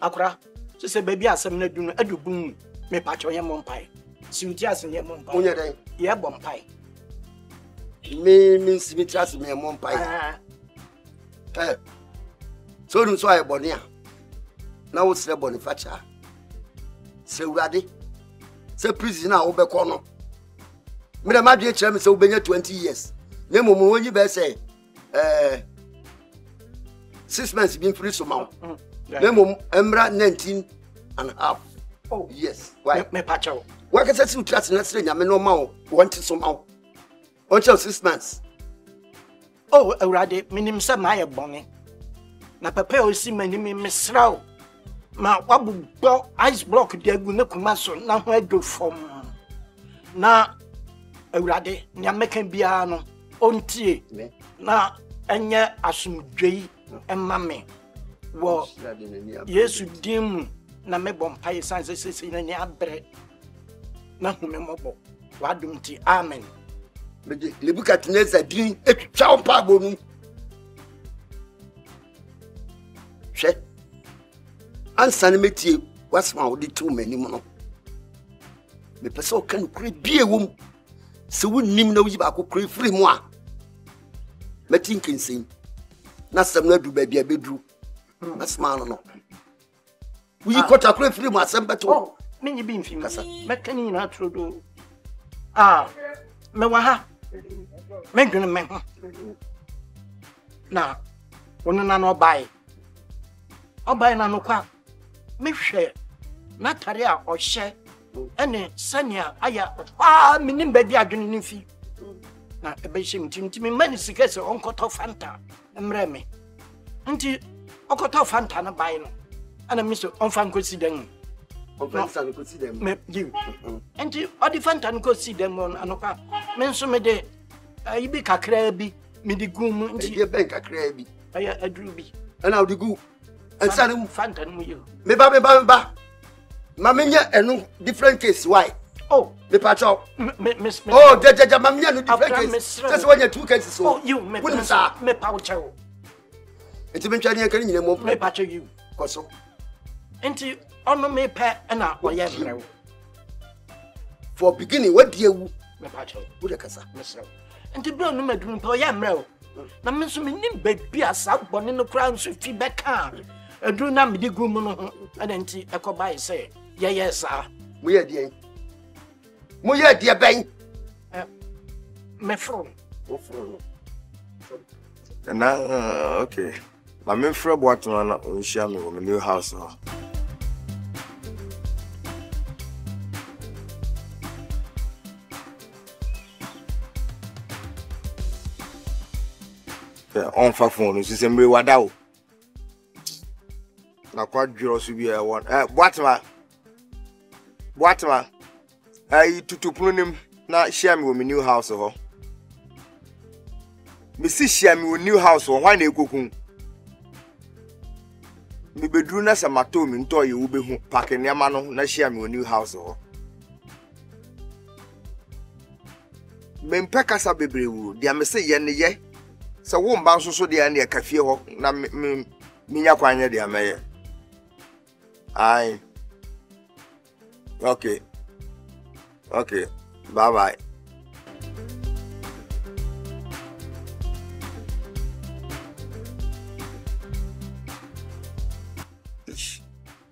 Akra, so say baby asem na du no adubum me pacho ye mompai. Simiti asen ye mompai. Onya den. Ye bompai. Me simiti asen me mompai. So dun so ay boni a. Na wo sre boni facha. Se urade. Se prison a wo be ko no. Me da madwe kire me se wo benya 20 years. Na momo wonyi be say 6 months been free so ma. Memo emra 19 and a half. Oh yes. Why? Me pacho. Why can say trust na sre nyame no ma want so ma. Until 6 months. Oh, Urade, minim sa my bonny. Na papa o si mani me mesraw. Ma wabu ice block de agu ne kuma so na ho ado fom. Na Urade, nyame kan bia no ontie. Na enye asumdwei emma me. Wo Yesu dim na me bompai san se na ni abre. Na hu me mobo. Wadum ti amen. Nebukadnezar din etwa pa bonu hwe ansane metie wasma wo de tu mani mu no me pese o kan kure bie wom se wonnim na wuyi ba ko kure free mu a metin kinsin na sam na du ba bia bedru asma no wuyi kota kure free mu asem beto menyi bi mfim kasa mekani na trodo me wa ha me dwene me ho na wono na no bai na no kwa me hwe na tare a ohye ene sania aya menim ba bi adwene ni fi na ebe hye mtimtimi mani sikese onkoto fanta emre me nti okoto fanta na bai no ana mi so onfa nkosi dan me you and odi fanta nko si dem on anoka me nso me de ibi kakra bi me di gum nti e ben kakra bi aya adru bi ana odi gu ansane fanta no you me ba ma me nya enu different case why oh me pacho miss oh jaja ma me nya no different case just when you two cases so oh you me pacho enti me ntwa ne kan nyina mo me pacho you koso enti ono me pe na oye brew for beginning what do you me pacho wo de kasa mesrew enti brew no maduru pe oye brew na me so me nim baby asa bone no kra nso fi beka aduru na me di gum no ana enti ekobai say yes mo ye die ben me from na okay ma me fra boato na onhia me wo me new house ho on fa phone so se mbe wada o na kwa dwiro so bi e won boatma tutupunim na share me wo me new house ho me si share me wo new house ho hwan na ekokun me bedru na samato me nto ye wo behu pack niam no na share me wo new house ho me mpeka sa bebrewu dia me se ye ne ye se wo mba nso so dia ne kafie ho na me nya kwanye dia meye ai okay bye bye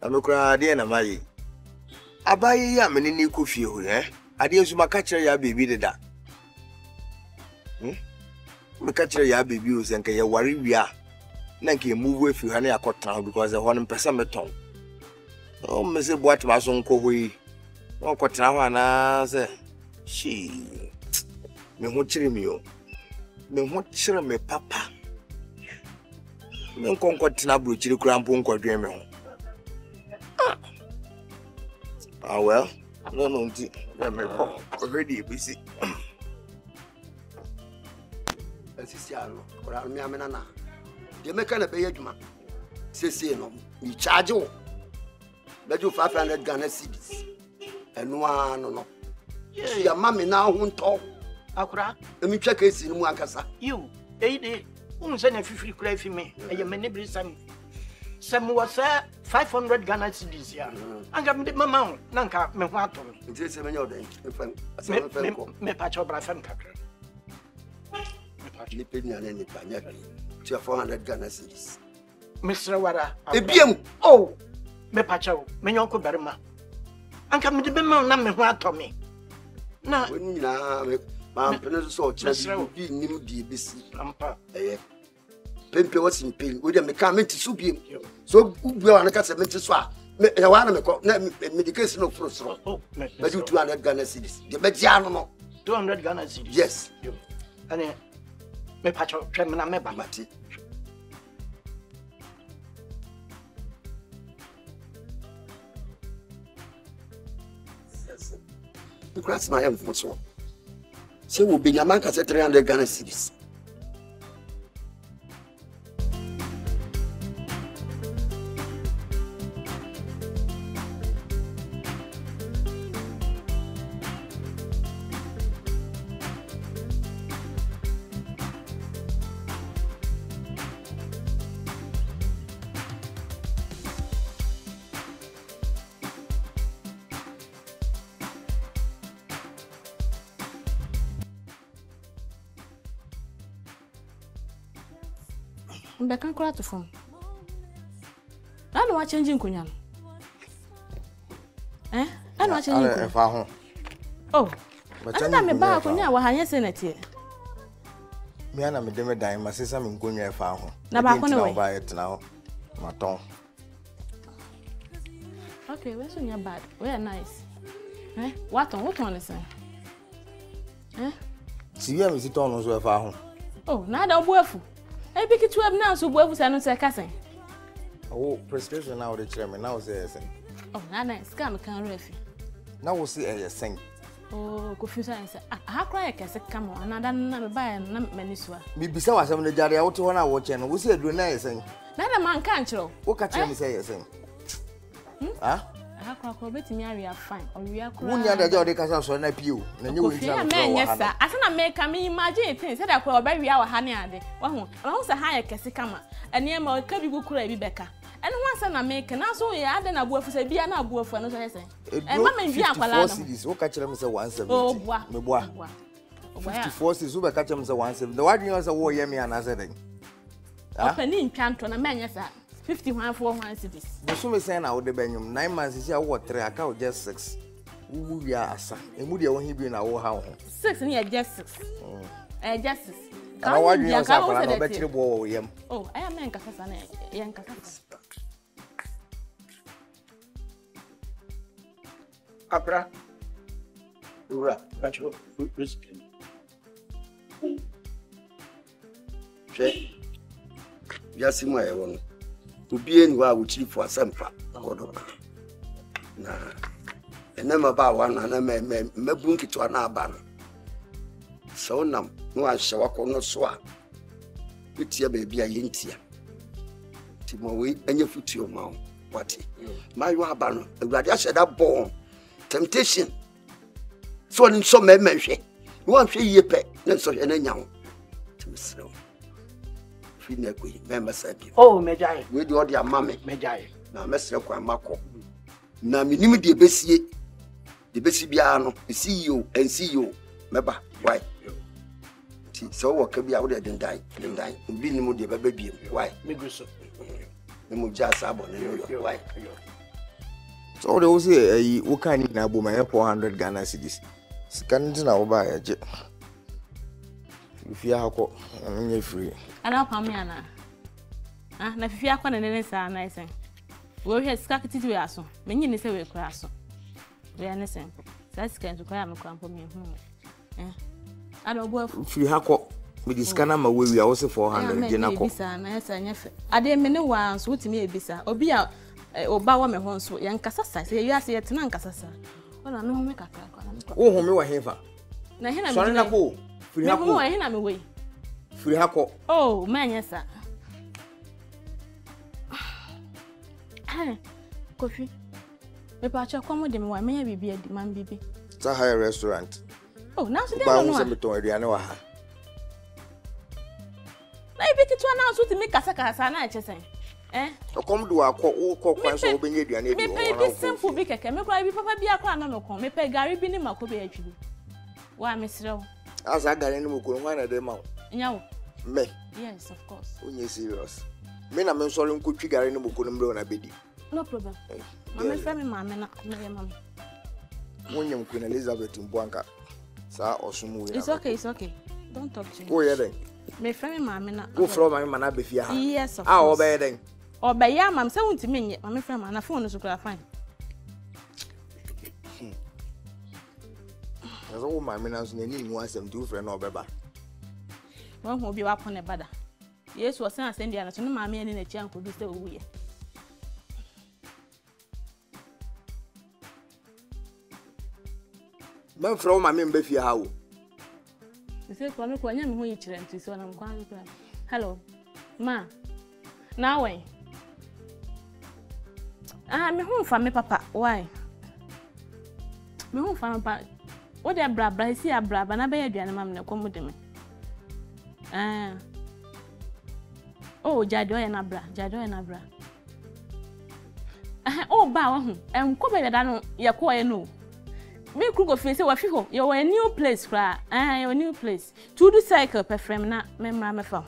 amekura dia na mai abaye ya me ni kofie ho ade zuma ka kire ya baby deda me ka kire ya baby o senka ye ware wia na nke move afi ha na yakotan because ho no pesa meton o me se boat ma so nko hoyi o kotan ho na se shi me ho kire mi o me ho kire me papa me nko tena bro kire kura mpo nko dwen me ho well no nti me already busy asisi alo ora mi amena na de meka na be yadwuma sese no mi charge wo beju 500 Ghana cedis eno ano no ya mama na ho nto akura emi twa kesi no mu akasa you eide unse na fifiri kura fi me eye me ne brisam sam wasa 500 Ghana cedis ya. Anga me mama nanka me ho ato no. Nti se menyo den. Me pa cho bra fam kakra. Ni pe ni ane ni pa nya bi. 400 Ghana cedis. Mr. Wara. Ebiem. Oh. Me pa cho me nyonko berima. Anka me de be ma na me ho ato me. Na woni na me ma mpene so kire bi nim die besi. Ampa. Pempe was in pain. We me come into subim. So we are not a so I want to medication of fruits. But you 200 Ghana cedis. The Bediano 200 Ghana cedis. Yes. And me pacho tremena me Mati. The grass my own for so. So will be Yamanka 300 Ghana cedis. Mbe kan kura to phone. Na no wa change nkonya no. Na no wa change nkonya. Fa ho. Oh. Ana me ba akonya wa hanye se na tie. Me ana me de me dan ma sesa me nkonya fa ho. Na ba ko ne we. Ba yetna ho. Maton. Okay, we so nya bad. We are nice. What on listen? Si we me si ton no so fa ho. Oh, na da obuafu. I pick it to have now so boy say no say cousin. Oh, prescription now the chairman now say yes. Oh, na nice. Scam can refi. Now we see a sing. Oh, confusion say how cry can say come on another na me buy na maniswa. Me bisa wa sem no jare out ho na wo che no we see aduro na yes. Na da man kan chiro. Wo ka che me say yes. Ah? How cry betimi area fine. Or we are cry. Wunya da jare ka sa so na pio. Na nyi wo ntira. Me nyesa. Asana make me imagine things say that cry we are ha ne ade. Wa ho say ha ye kese kama. Ene ma ka bi gukura bi beka. Ene ho asa na make na so ye ade na buafu say bia na buafu no so say. Ma me bi akwala no. Wo ka kire me say 170. Oh boa. Me boa. 54 cities wo be ka kire me say 170. The word you say wo ye me ana say den. Ah? Opani ntwanto na me nyesa. 51 cities. The sume say na wo de banyum 9 months is ya wo 3 aka wo just 6. Wu wi asa. Emu de wo hi bi na wo ha ho. 6 ni just 6. Just 6. Ka wa dwi yo sa fara na be kire bo wo yam. Oh, I am en kasa na yen kasa. Abra. Ura, pacho, risk. Che. Yasi mo e won. Obi eni wa wo chifo asempa odo. Na enema ba wa na mebu nkitwa na aba no. So nam no ahye wakọ no so a. Etia ba bia yentia. Timo we enye futuo ma wo. Wati. Mayo aba no, awurade ahye da bon. Temptation. So ni so memehwe. Wo ahwe yie pe, na so hwe na nya wo. Timisro. Fina ko member sabi. Oh, mejai. We do the amame. Mejai. Na mesre kwa mako. Na minim de besie. De besi bia no, CEO and CEO meba. Why? Ti so wo ka bia wo de dendai. Obi ni mu de baba biem. Why? Me go so. Me mu jasa abo ne yo. Why? So they will say wo kan ni na bo ma 400 Ghana cedis. Scan na wo ba ya je. If you are free. Ana pa me ana. Na fifi akwa na nene sa na isen. Wo hwe sika kititi we aso. Menyi ni se we kura aso. We ane sen. Sa sika nso kwa me kwa mpo me hu. Ana obo afu. Free hako. Me di scanner ma we a wo se 400 je na ko. Bisa na esa nyefe. Ade me ne wa nso wutimi ebisa. Obi a oba wa me ho nso ye nkasa sa. Se ye ase ye tena nkasa sa. Ona me ho me kakra kwa na me kwa. Wo ho me wa hefa. Na he na me. So na ko. Free hako. Me ho he na me we. Free hako. Oh, manyesa. Coffee. Me pa cha kwa mo de me wa me ya bibi adi man bibi. It's a high restaurant. Oh, now so dey Ba no. wo se me ton aduane wa ha. Na ibi kitu na so ti me kasa kasa na eche sen. Come do a kwan so obenye aduane bi. Me simple bi keke. Me kwa bi papa bi akwa na me kon. Me pe gari bi ni makobe atwi. Wa me srew. Asa gari ni mokoro hwan na dey ma. Nyawo. Me. Yes, of course. Onye serious. Me na me nsori nkotwi gari ni mokoro mbre na bedi. No problem. Mama frame mama na me mama. Wonyam Queen Elizabeth Mbwanka. Sa osumu we. It's okay. Don't talk to me. Wo ye den? Me frame mama na. Wo from mama na be fia ha. Yes, of course. Obe ye den? Obe ya mam se wonti me nye. Mama frame mama na phone so kura fine. Aso wo mama na so na ni mu asem di wo frɛ na obeba. Won ho bi wa pon bada. Yesu osan asem dia na so no mama ye ni na chi anko bi se owu ye. Man from mama mbe fia ha wo. Say for me kwa nya me ho yi kire nti so na mkwa kura. Hello. Ma. Now when? Me home for me papa. Why? Me home for me papa. What the bra see a bra na be aduane mam na komo de me. Oh, jado ya na bra. Oh ba wa hu. Ko be da no ye ko ye no. Me krugo fe say wa fi ho. You a new place kra. Your new place. To do cycle per frame na me mra me fa.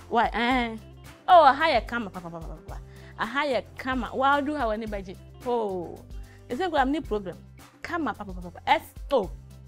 Why? Oh, a higher camera, papa. A higher camera. Why do have any budget? Oh, is it got any problem? Camera, papa. S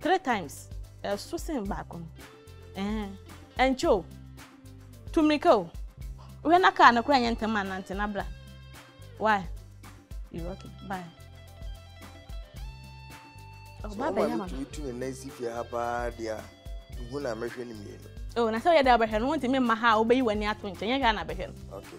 3 times. So same back on. And Joe. To me go. When I can't cry and man antenna. Why? You okay? Bye. Oh, Baba, you to nice if you have a dear. You will not mention me. Oh, na so ya da ba hwe no wonti me ma ha obey wani ato nche nya ga na ba hwe. Okay.